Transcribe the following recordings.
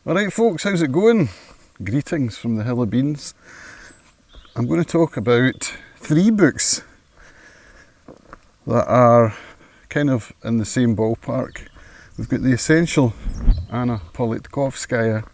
Alright folks, how's it going? Greetings from the Hill of Beans. I'm going to talk about 3 books that are kind of in the same ballpark. We've got the Essential Anna Politkovskaya,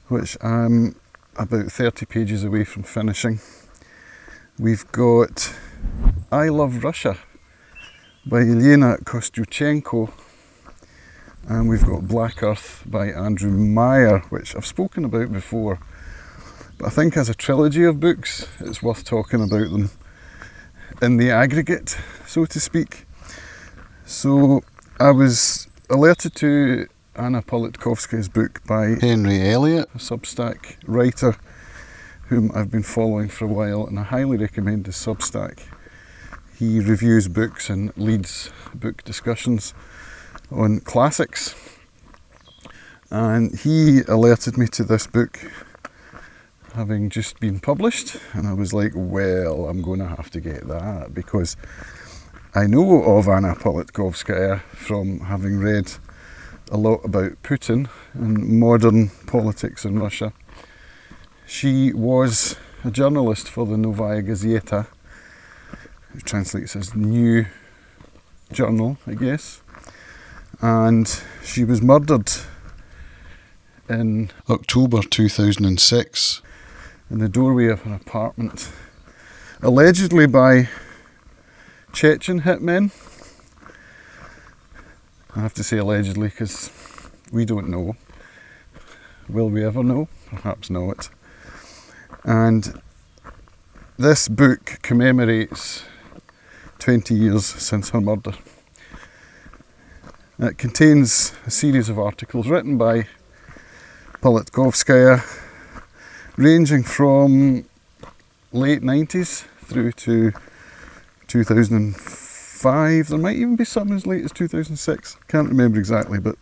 which I'm about 30 pages away from finishing. We've got I Love Russia by Elena Kostyuchenko. And we've got Black Earth by Andrew Meyer, which I've spoken about before. But I think as a trilogy of books, it's worth talking about them in the aggregate, so to speak. So I was alerted to Anna Politkovskaya's book by Henry Elliott, a Substack writer whom I've been following for a while, and I highly recommend his Substack. He reviews books and leads book discussions on classics, and he alerted me to this book having just been published, and I was like, well, I'm going to have to get that, because I know of Anna Politkovskaya from having read a lot about Putin and modern politics in Russia. She was a journalist for the Novaya Gazeta, which translates as New Journal, I guess. And she was murdered in October 2006 in the doorway of her apartment, allegedly by Chechen hitmen. I have to say allegedly because we don't know. Will we ever know? Perhaps not. And this book commemorates 20 years since her murder. It contains a series of articles written by Politkovskaya, ranging from late 90s through to 2005. There might even be some as late as 2006. Can't remember exactly, but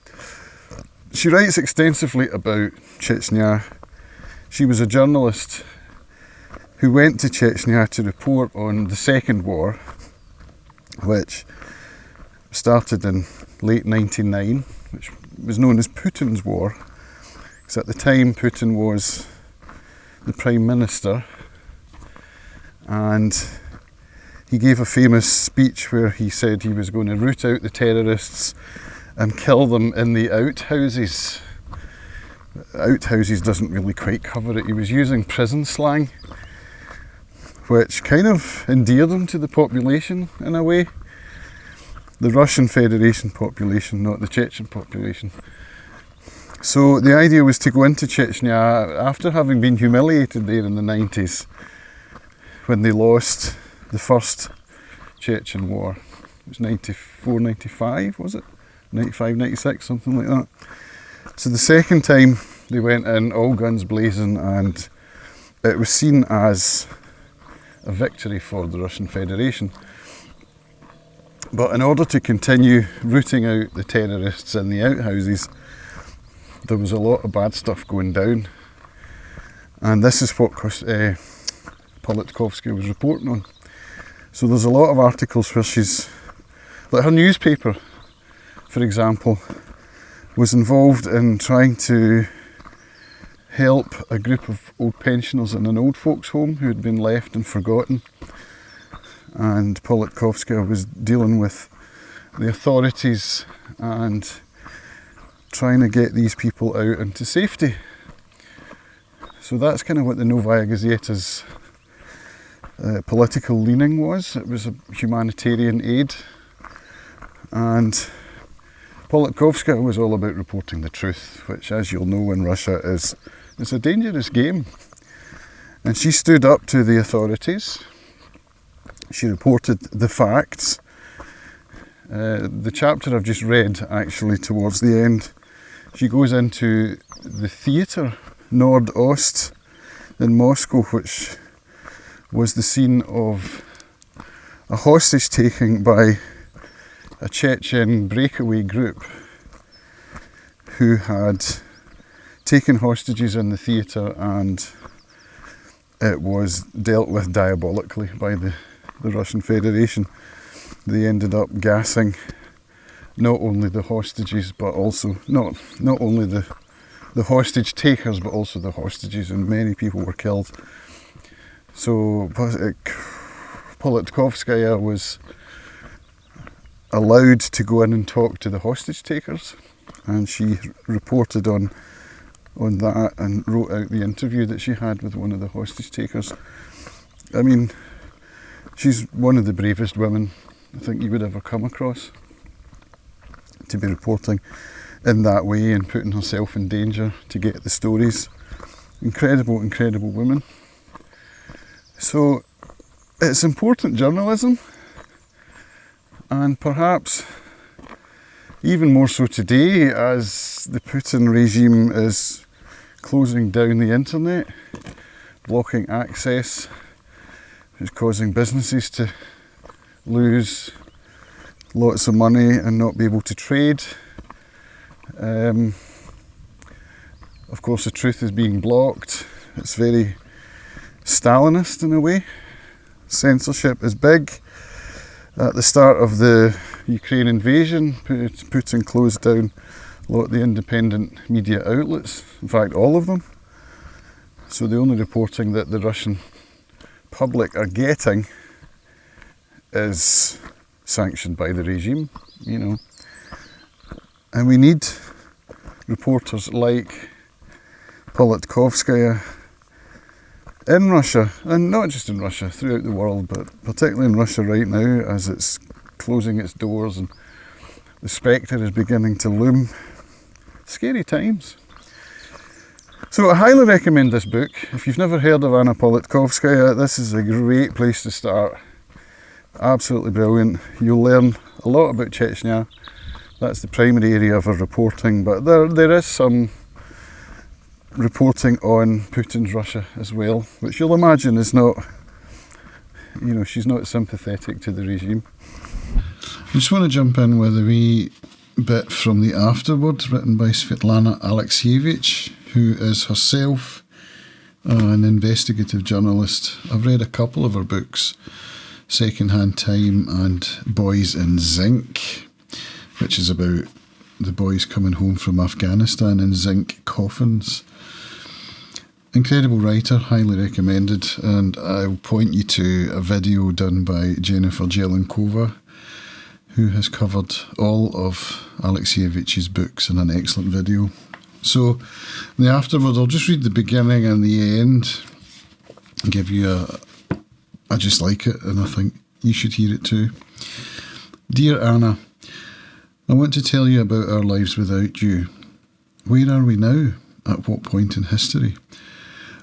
she writes extensively about Chechnya. She was a journalist who went to Chechnya to report on the Second War, which started in late 1999, which was known as Putin's War, because at the time Putin was the Prime Minister, and he gave a famous speech where he said he was going to root out the terrorists and kill them in the outhouses. Outhouses doesn't really quite cover it. He was using prison slang, which kind of endeared him to the population in a way. The Russian Federation population, not the Chechen population. So the idea was to go into Chechnya after having been humiliated there in the 90s when they lost the first Chechen war. It was 94, 95, was it? 95, 96, something like that. So the second time they went in all guns blazing, and it was seen as a victory for the Russian Federation. But in order to continue rooting out the terrorists in the outhouses, there was a lot of bad stuff going down. And this is what Politkovskaya was reporting on. So there's a lot of articles where she's, like her newspaper, for example, was involved in trying to help a group of old pensioners in an old folks' home who had been left and forgotten. And Politkovskaya was dealing with the authorities and trying to get these people out into safety. So that's kind of what the Novaya Gazeta's political leaning was. It was a humanitarian aid, and Politkovskaya was all about reporting the truth, which, as you'll know, in Russia it's a dangerous game. And she stood up to the authorities. She reported the facts. The chapter I've just read, actually, towards the end, she goes into the theatre Nord-Ost in Moscow, which was the scene of a hostage taking by a Chechen breakaway group who had taken hostages in the theatre, and it was dealt with diabolically by the Russian Federation. They ended up gassing not only the hostages, but also not only the the hostage takers, but also the hostages, and many people were killed. So Politkovskaya was allowed to go in and talk to the hostage takers, and she reported on that and wrote out the interview that she had with one of the hostage takers. I mean, she's one of the bravest women I think you would ever come across, to be reporting in that way and putting herself in danger to get the stories. Incredible, incredible woman. So it's important journalism, and perhaps even more so today as the Putin regime is closing down the internet, blocking access, is causing businesses to lose lots of money and not be able to trade. Of course, the truth is being blocked. It's very Stalinist in a way. Censorship is big. At the start of the Ukraine invasion, Putin closed down a lot of the independent media outlets, in fact all of them. So the only reporting that the Russian public are getting is sanctioned by the regime, you know. And we need reporters like Politkovskaya in Russia, and not just in Russia, throughout the world, but particularly in Russia right now as it's closing its doors and the spectre is beginning to loom. Scary times. So I highly recommend this book. If you've never heard of Anna Politkovskaya, this is a great place to start. Absolutely brilliant. You'll learn a lot about Chechnya. That's the primary area of her reporting, but there is some reporting on Putin's Russia as well, which you'll imagine is not, you know, she's not sympathetic to the regime. I just want to jump in with a wee bit from the afterword written by Svetlana Alexievich, who is herself an investigative journalist. I've read a couple of her books, Second-Hand Time and Boys in Zinc, which is about the boys coming home from Afghanistan in zinc coffins. Incredible writer, highly recommended, and I'll point you to a video done by Jennifer Jelenkova, who has covered all of Alexievich's books in an excellent video. So, the afterward, I'll just read the beginning and the end, and give you I just like it, and I think you should hear it too. Dear Anna, I want to tell you about our lives without you. Where are we now? At what point in history?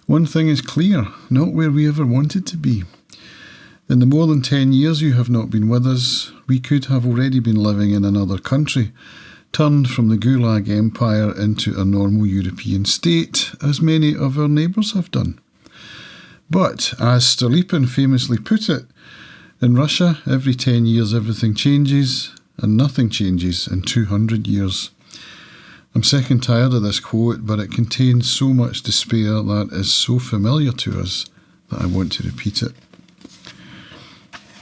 One thing is clear, not where we ever wanted to be. In the more than 10 years you have not been with us, we could have already been living in another country, turned from the Gulag Empire into a normal European state, as many of our neighbours have done. But, as Stolypin famously put it, in Russia, every 10 years everything changes, and nothing changes in 200 years. I'm sick and tired of this quote, but it contains so much despair that is so familiar to us that I want to repeat it.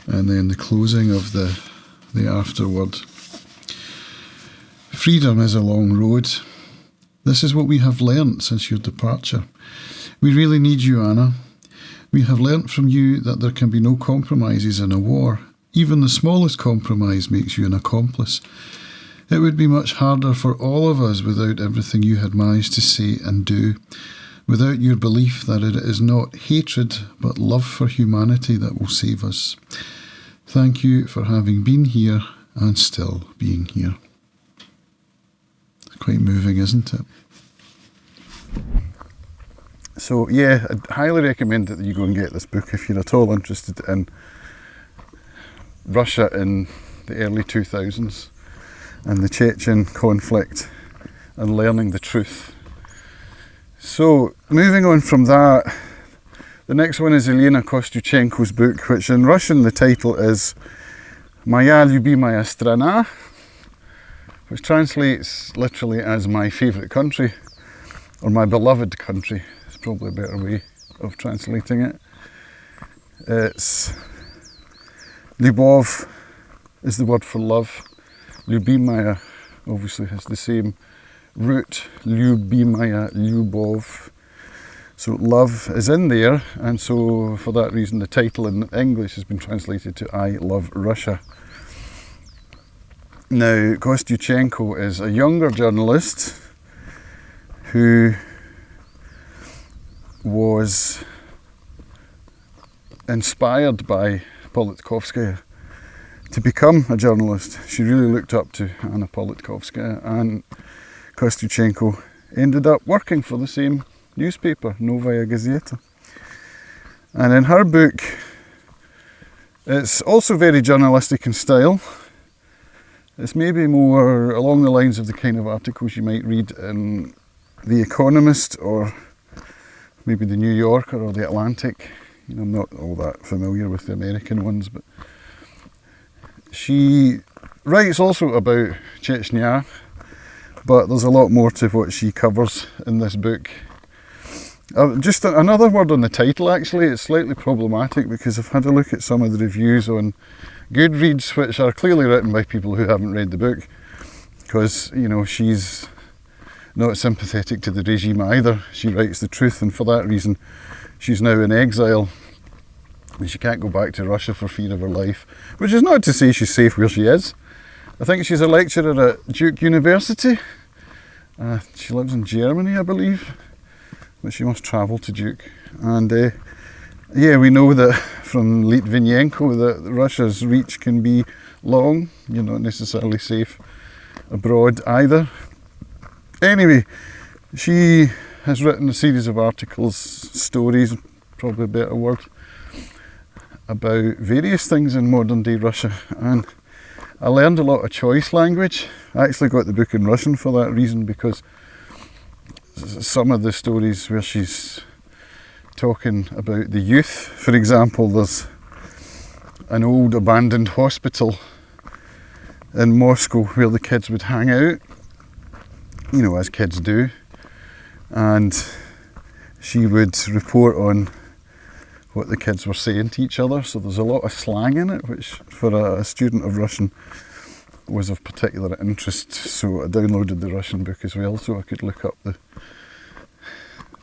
And then the closing of the afterword. Freedom is a long road. This is what we have learnt since your departure. We really need you, Anna. We have learnt from you that there can be no compromises in a war. Even the smallest compromise makes you an accomplice. It would be much harder for all of us without everything you had managed to say and do, without your belief that it is not hatred but love for humanity that will save us. Thank you for having been here and still being here. It's quite moving, isn't it? So yeah, I'd highly recommend that you go and get this book if you're at all interested in Russia in the early 2000s and the Chechen conflict and learning the truth. So moving on from that, the next one is Elena Kostyuchenko's book, which in Russian the title is Moya любимая страна, which translates literally as my favourite country, or my beloved country. It's probably a better way of translating it. It's Lyubov is the word for love. Любимая obviously has the same root, Lyubimaya, Lyubov. So love is in there, and so for that reason the title in English has been translated to I Love Russia. Now, Kostyuchenko is a younger journalist who was inspired by Politkovskaya to become a journalist. She really looked up to Anna Politkovskaya, and Kostyuchenko ended up working for the same newspaper, Novaya Gazeta. And in her book, it's also very journalistic in style. It's maybe more along the lines of the kind of articles you might read in The Economist or maybe the New Yorker or the Atlantic. You know, I'm not all that familiar with the American ones, but she writes also about Chechnya, but there's a lot more to what she covers in this book. Just another word on the title, actually. It's slightly problematic because I've had a look at some of the reviews on Goodreads, which are clearly written by people who haven't read the book, because, you know, she's not sympathetic to the regime either. She writes the truth, and for that reason she's now in exile and she can't go back to Russia for fear of her life, which is not to say she's safe where she is. I think she's a lecturer at Duke University. She lives in Germany, I believe, but she must travel to Duke. And yeah, we know that from Litvinenko that Russia's reach can be long. You're not necessarily safe abroad either. Anyway, she has written a series of articles, stories, probably a better word, about various things in modern day Russia, and I learned a lot of choice language. I actually got the book in Russian for that reason, because some of the stories where she's talking about the youth, for example, there's an old abandoned hospital in Moscow where the kids would hang out, you know, as kids do, and she would report on what the kids were saying to each other. So there's a lot of slang in it, which for a student of Russian was of particular interest. So I downloaded the Russian book as well, so I could look up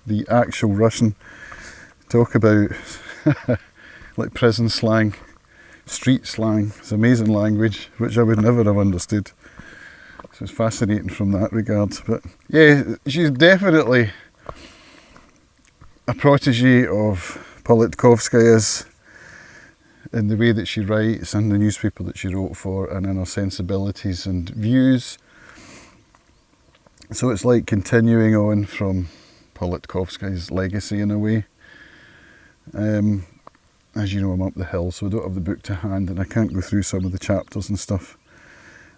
the actual Russian, talk about like prison slang, street slang. It's amazing language, which I would never have understood. So it's fascinating from that regard. But yeah, she's definitely a protege of Politkovskaya's in the way that she writes and the newspaper that she wrote for, and in her sensibilities and views. So it's like continuing on from Politkovskaya's legacy in a way. As you know, I'm up the hill, so I don't have the book to hand and I can't go through some of the chapters and stuff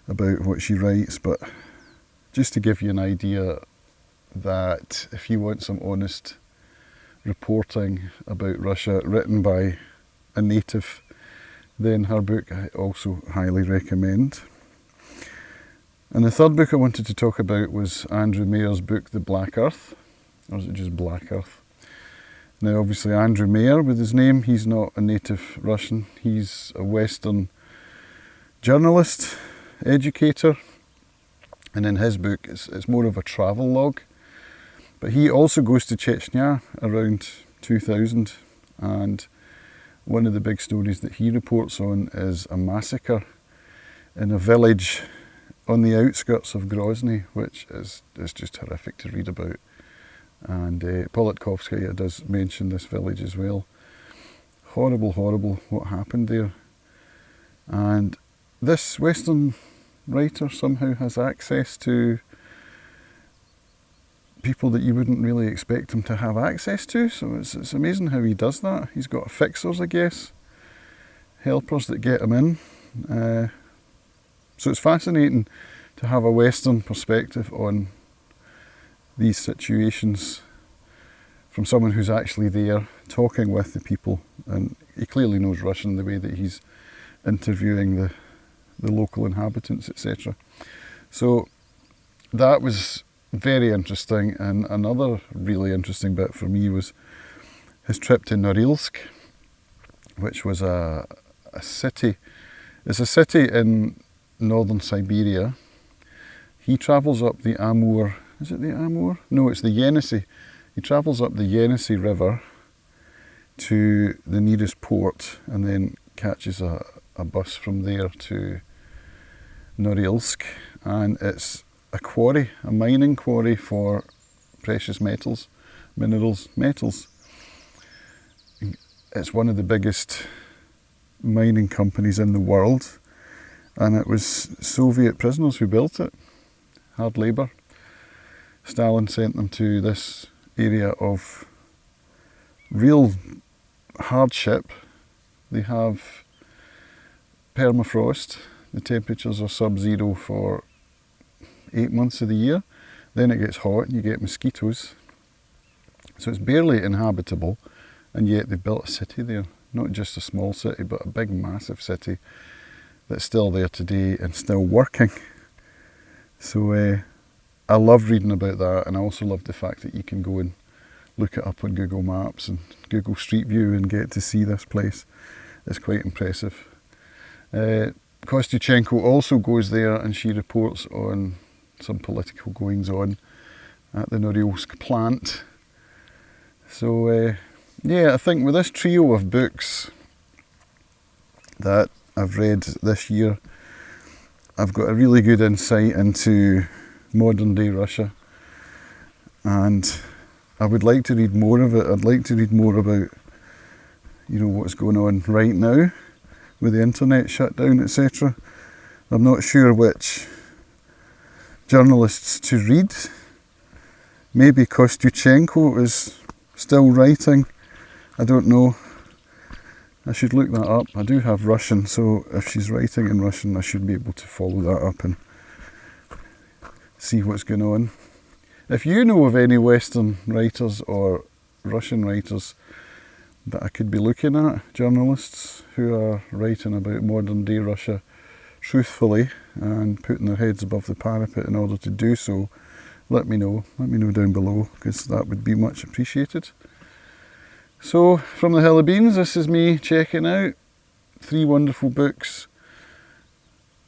about what she writes, but just to give you an idea that if you want some honest reporting about Russia written by a native, then her book I also highly recommend. And the third book I wanted to talk about was Andrew Mayer's book, The Black Earth, or is it just Black Earth? Now obviously Andrew Mayer with his name, he's not a native Russian, he's a Western journalist, educator, and in his book it's more of a travel log. But he also goes to Chechnya around 2000, and one of the big stories that he reports on is a massacre in a village on the outskirts of Grozny, which is just horrific to read about. And Politkovskaya does mention this village as well. Horrible, horrible what happened there. And this Western writer somehow has access to people that you wouldn't really expect him to have access to, so it's amazing how he does that. He's got fixers, I guess, helpers that get him in. So it's fascinating to have a Western perspective on these situations from someone who's actually there talking with the people, and he clearly knows Russian the way that he's interviewing the local inhabitants, etc. So that was very interesting, and another really interesting bit for me was his trip to Norilsk, which was a city. It's a city in northern Siberia. He travels up the Amur is it the Amur? No, it's the Yenisei. He travels up the Yenisei River to the nearest port and then catches a bus from there to Norilsk, and it's a quarry, a mining quarry for precious metals, minerals, metals. It's one of the biggest mining companies in the world, and it was Soviet prisoners who built it, hard labour. Stalin sent them to this area of real hardship. They have permafrost, the temperatures are sub-zero for 8 months of the year, then it gets hot and you get mosquitoes. So it's barely inhabitable, and yet they've built a city there. Not just a small city, but a big massive city that's still there today and still working. So I love reading about that, and I also love the fact that you can go and look it up on Google Maps and Google Street View and get to see this place. It's quite impressive. Kostyuchenko also goes there, and she reports on some political goings on at the Norilsk plant. So yeah, I think with this trio of books that I've read this year, I've got a really good insight into modern day Russia, and I would like to read more of it. I'd like to read more about, you know, what's going on right now with the internet shut down, etc. I'm not sure which journalists to read. Maybe Kostyuchenko is still writing. I don't know. I should look that up. I do have Russian, so if she's writing in Russian, I should be able to follow that up and see what's going on. If you know of any Western writers or Russian writers that I could be looking at, journalists who are writing about modern day Russia truthfully and putting their heads above the parapet in order to do so, let me know. Let me know down below, because that would be much appreciated. So, from the Hill of Beans, this is me checking out 3 wonderful books,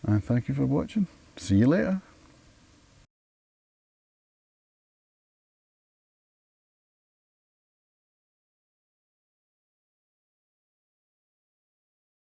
and thank you for watching. See you later.